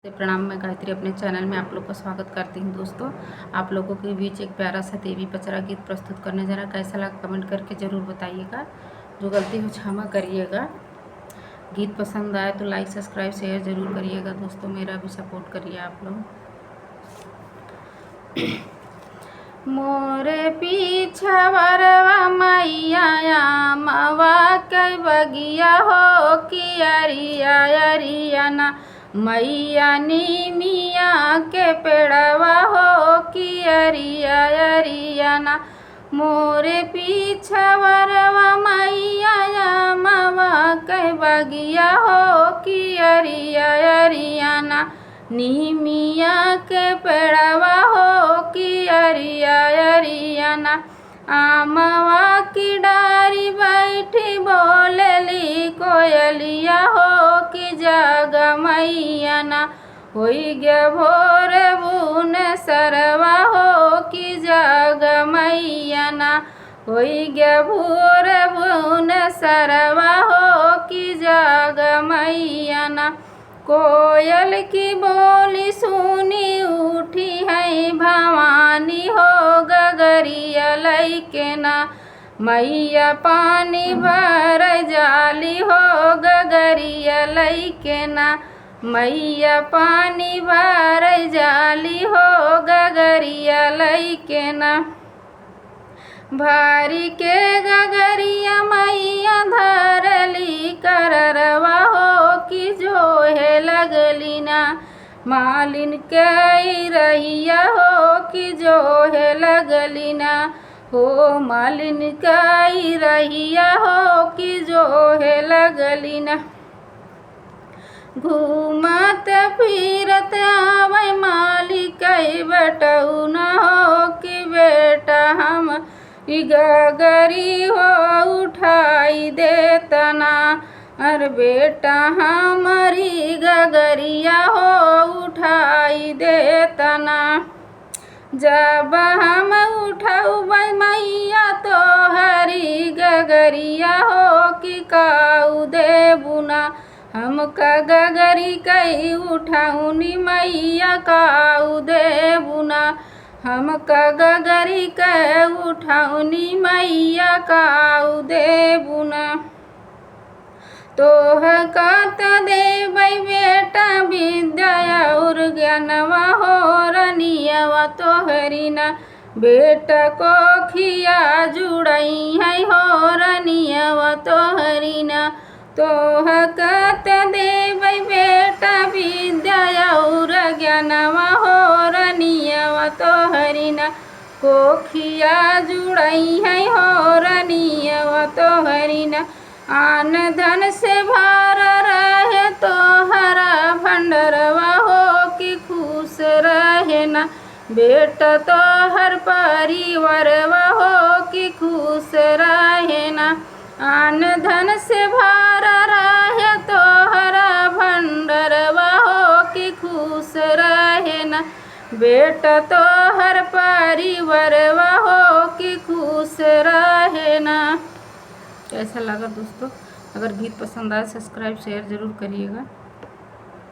प्रणाम। मैं गायत्री अपने चैनल में आप लोग का स्वागत करती हूँ। दोस्तों, आप लोगों के बीच एक प्यारा सा देवी पचरा गीत प्रस्तुत करने जा रहा। कैसा लगा कमेंट करके ज़रूर बताइएगा। जो गलती हो क्षमा करिएगा। गीत पसंद आए तो लाइक सब्सक्राइब शेयर ज़रूर करिएगा। दोस्तों, मेरा भी सपोर्ट करिए आप लोग। मोरे पीछवरवा मैया मवा के बगिया हो कि अरिया मैया नीमिया के पेड़वा हो कि अरिया मोरे पीछवरवा मैया मवा के बगिया हो कि अरिया नीमिया के पेड़वा हो कि अरिया आमवा की डारी बैठी बोलेली कोयलिया हो कि जग मैया होई गे भोर बुन सरवा हो कि जग मैया होई गे भोर बुन सरवा हो कि जग मैया कोयल की बोली सुनी उठी है भवानी हो गगरिया लैके मैया पानी भर जाली हो गगरिया लैके मैया पानी भर जाली हो गगरिया लैके भारी के गगरिया मैया धरली कररवा हो कि जो है लगली मालिन के रहिया हो कि जो है लगली हो मालिन के रहिया हो कि जो है लगली घूमत फिरत आवे मालिक बटऊ न हो कि बेटा हम गगरी हो उठाई देतना अरे बेटा हमारी गगरिया हो उठाई देतना जब हम उठाऊ मैया तो हरी गगरिया हो कि काऊ देबुना हमका गगरी कई उठाऊनी मैया काऊ देबुना हमका गगरी के उठाऊनी मैया काऊ देबुना तोह कात देबै बेटा विद्या और ज्ञानवा हो रनियवा तोहरीना बेटा को खिया जुड़ई है हो रनियवा तोहरीना तोह कात देबै बेटा विद्या और ज्ञानवा हो रनियवा तोहरीना कोखिया जुड़ई है हो रनियवा तोहरीना आन धन से भर रहे तो हरा भंडरवा हो कि खुश रहे ना बेटा तो हर परिवारवा हो कि खुश रहे ना आन धन से भर रहे तो हरा भंडरवा हो कि खुश रहे ना बेटा तो हर परिवारवा हो कि खुश रहे ना। कैसा लगा दोस्तों? अगर गीत पसंद आए सब्सक्राइब शेयर ज़रूर करिएगा।